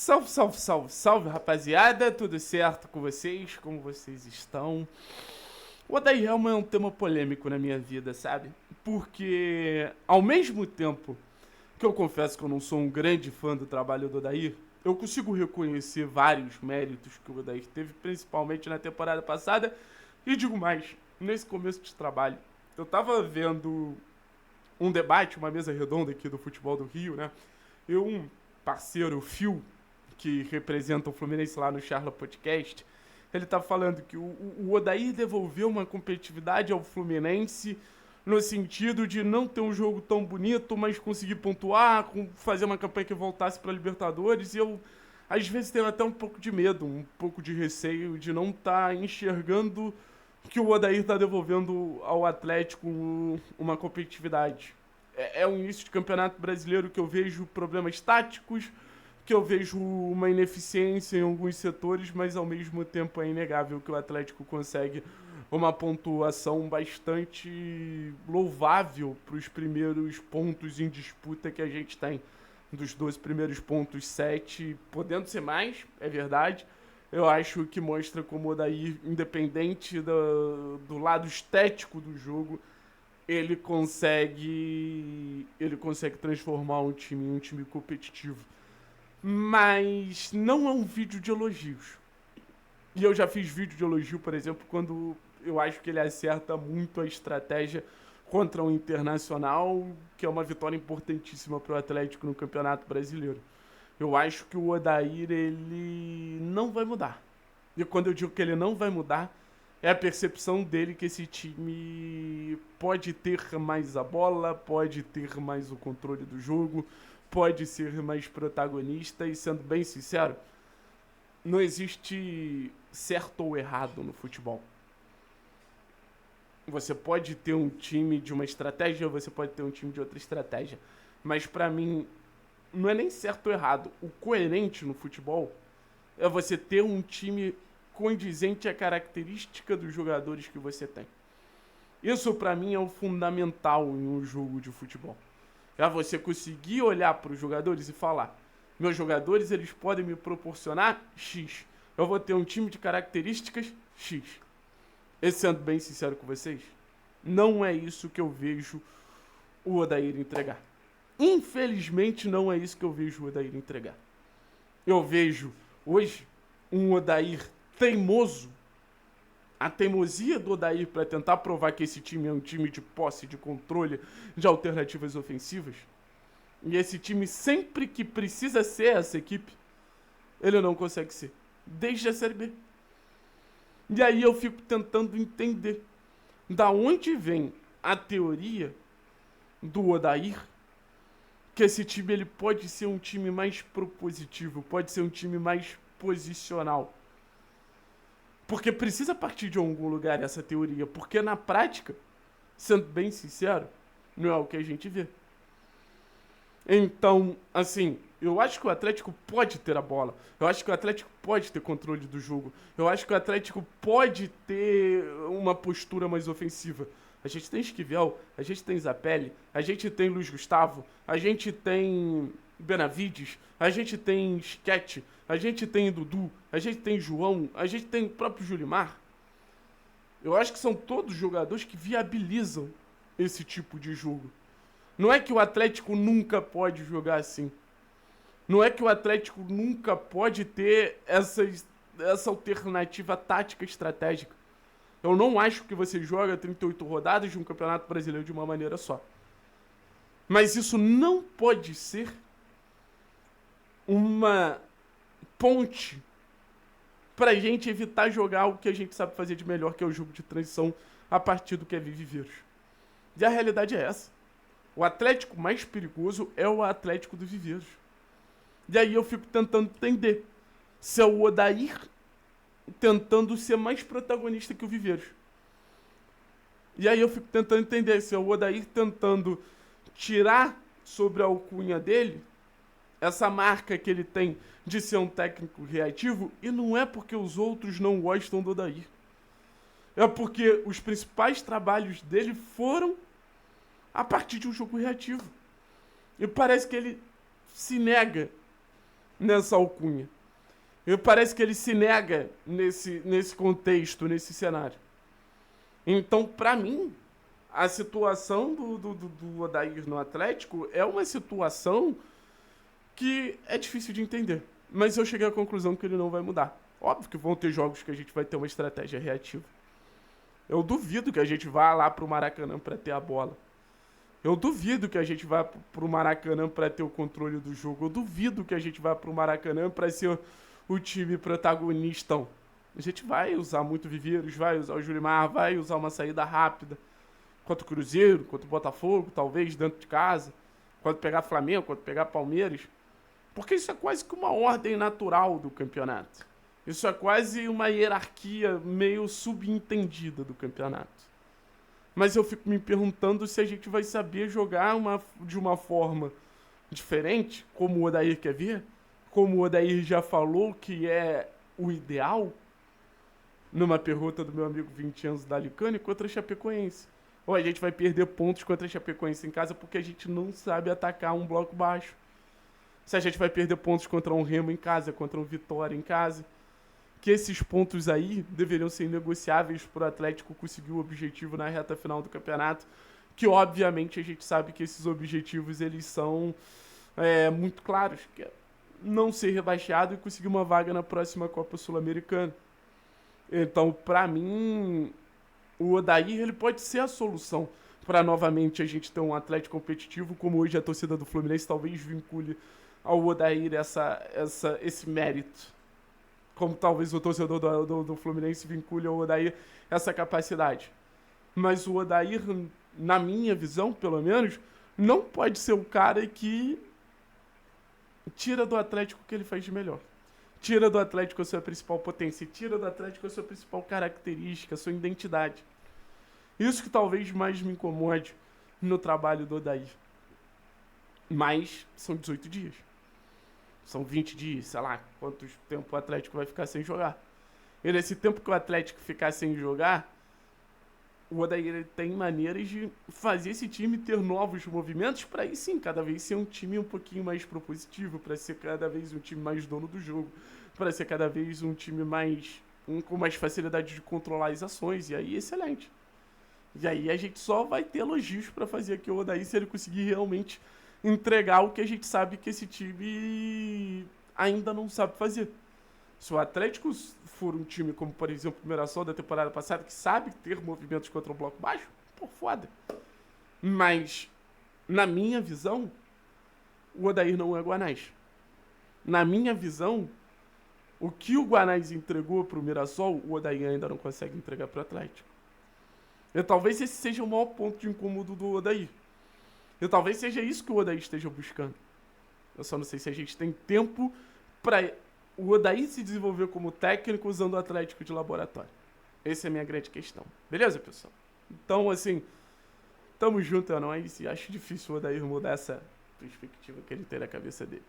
Salve, salve, salve, salve, rapaziada, tudo certo com vocês? Como vocês estão? O Odair Helman é um tema polêmico na minha vida, sabe? Porque, ao mesmo tempo que eu confesso que eu não sou um grande fã do trabalho do Odair, eu consigo reconhecer vários méritos que o Odair teve, principalmente na temporada passada, e digo mais, nesse começo de trabalho. Eu tava vendo um debate, uma mesa redonda aqui do futebol do Rio, né? E um parceiro, o Phil, que representa o Fluminense lá no Charla Podcast, ele tá falando que o Odair devolveu uma competitividade ao Fluminense no sentido de não ter um jogo tão bonito, mas conseguir pontuar, fazer uma campanha que voltasse para Libertadores. E eu, às vezes, tenho até um pouco de medo, um pouco de receio de não estar enxergando que o Odair está devolvendo ao Atlético uma competitividade. É um início de campeonato brasileiro que eu vejo problemas táticos, que eu vejo uma ineficiência em alguns setores, mas ao mesmo tempo é inegável que o Atlético consegue uma pontuação bastante louvável para os primeiros pontos em disputa que a gente tem. Dos 12 primeiros pontos, 7, podendo ser mais, é verdade. Eu acho que mostra como o Odair, independente do lado estético do jogo, ele consegue transformar um time em um time competitivo. Mas não é um vídeo de elogios. E eu já fiz vídeo de elogio, por exemplo, quando eu acho que ele acerta muito a estratégia contra o Internacional, que é uma vitória importantíssima para o Atlético no Campeonato Brasileiro. Eu acho que o Odair, ele não vai mudar. E quando eu digo que ele não vai mudar, é a percepção dele que esse time pode ter mais a bola, pode ter mais o controle do jogo, pode ser mais protagonista. E sendo bem sincero, não existe certo ou errado no futebol. Você pode ter um time de uma estratégia, você pode ter um time de outra estratégia. Mas pra mim, não é nem certo ou errado. O coerente no futebol é você ter um time condizente à característica dos jogadores que você tem. Isso pra mim é o fundamental em um jogo de futebol. É você conseguir olhar para os jogadores e falar: meus jogadores, eles podem me proporcionar X. Eu vou ter um time de características X. E sendo bem sincero com vocês, não é isso que eu vejo o Odair entregar. Infelizmente, não é isso que eu vejo o Odair entregar. Eu vejo hoje um Odair teimoso. A teimosia do Odair para tentar provar que esse time é um time de posse, de controle, de alternativas ofensivas. E esse time, sempre que precisa ser essa equipe, ele não consegue ser. Desde a Série B. E aí eu fico tentando entender da onde vem a teoria do Odair que esse time ele pode ser um time mais propositivo, pode ser um time mais posicional. Porque precisa partir de algum lugar essa teoria, porque na prática, sendo bem sincero, não é o que a gente vê. Então, assim, eu acho que o Atlético pode ter a bola. Eu acho que o Atlético pode ter controle do jogo. Eu acho que o Atlético pode ter uma postura mais ofensiva. A gente tem Esquivel, a gente tem Zapelli, a gente tem Luiz Gustavo, a gente tem Benavides, a gente tem Sketch, a gente tem Dudu, a gente tem João, a gente tem o próprio Julimar. Eu acho que são todos jogadores que viabilizam esse tipo de jogo. Não é que o Atlético nunca pode jogar assim. Não é que o Atlético nunca pode ter essa alternativa tática estratégica. Eu não acho que você joga 38 rodadas de um Campeonato Brasileiro de uma maneira só. Mas isso não pode ser uma ponte pra gente evitar jogar o que a gente sabe fazer de melhor, que é o jogo de transição a partir do que é Viveiros. E a realidade é essa. O Atlético mais perigoso é o Atlético do Viveiros. E aí eu fico tentando entender se é o Odair tentando ser mais protagonista que o Viveiros. E aí eu fico tentando entender se é o Odair tentando tirar sobre a alcunha dele essa marca que ele tem de ser um técnico reativo, e não é porque os outros não gostam do Odair. É porque os principais trabalhos dele foram a partir de um jogo reativo. E parece que ele se nega nessa alcunha. E parece que ele se nega nesse contexto, nesse cenário. Então, pra mim, a situação do Odair no Atlético é uma situação que é difícil de entender. Mas eu cheguei à conclusão que ele não vai mudar. Óbvio que vão ter jogos que a gente vai ter uma estratégia reativa. Eu duvido que a gente vá lá pro Maracanã para ter a bola. Eu duvido que a gente vá pro Maracanã para ter o controle do jogo. Eu duvido que a gente vá pro Maracanã para ser o time protagonista. A gente vai usar muito Viveiros, vai usar o Julimar, vai usar uma saída rápida. Contra o Cruzeiro, contra o Botafogo, talvez dentro de casa. Quando pegar Flamengo, quando pegar Palmeiras. Porque isso é quase que uma ordem natural do campeonato. Isso é quase uma hierarquia meio subentendida do campeonato. Mas eu fico me perguntando se a gente vai saber jogar de uma forma diferente, como o Odair quer ver, como o Odair já falou que é o ideal, numa pergunta do meu amigo 20 anos da Alicane, contra a Chapecoense. Ou a gente vai perder pontos contra a Chapecoense em casa porque a gente não sabe atacar um bloco baixo. Se a gente vai perder pontos contra um Remo em casa, contra um Vitória em casa. Que esses pontos aí deveriam ser negociáveis para o Atlético conseguir o objetivo na reta final do campeonato. Que obviamente a gente sabe que esses objetivos eles são muito claros. Que é não ser rebaixado e conseguir uma vaga na próxima Copa Sul-Americana. Então, para mim, o Odair ele pode ser a solução para novamente a gente ter um Atlético competitivo, como hoje a torcida do Fluminense talvez vincule ao Odair esse mérito. Como talvez o torcedor do Fluminense vincule ao Odair essa capacidade. Mas o Odair, na minha visão, pelo menos, não pode ser o cara que tira do Atlético o que ele faz de melhor. Tira do Atlético a sua principal potência. Tira do Atlético a sua principal característica, a sua identidade. Isso que talvez mais me incomode no trabalho do Odair. Mas são 18 dias. São 20 dias, sei lá, quanto tempo o Atlético vai ficar sem jogar. E nesse tempo que o Atlético ficar sem jogar, o Odair tem maneiras de fazer esse time ter novos movimentos para aí sim, cada vez ser um time um pouquinho mais propositivo, para ser cada vez um time mais dono do jogo, para ser cada vez um time com mais facilidade de controlar as ações, e aí excelente. E aí a gente só vai ter elogios para fazer aqui o Odair se ele conseguir realmente entregar o que a gente sabe que esse time ainda não sabe fazer. Se o Atlético for um time como, por exemplo, o Mirassol da temporada passada, que sabe ter movimentos contra o bloco baixo, pô, foda. Mas, na minha visão, o Odair não é Guanais. Na minha visão, o que o Guanais entregou pro Mirassol, o Odair ainda não consegue entregar pro Atlético. E talvez esse seja o maior ponto de incômodo do Odair. E talvez seja isso que o Odair esteja buscando. Eu só não sei se a gente tem tempo para o Odair se desenvolver como técnico usando o Atlético de laboratório. Essa é a minha grande questão. Beleza, pessoal? Então, assim, tamo junto, é nóis. E acho difícil o Odair mudar essa perspectiva que ele tem na cabeça dele.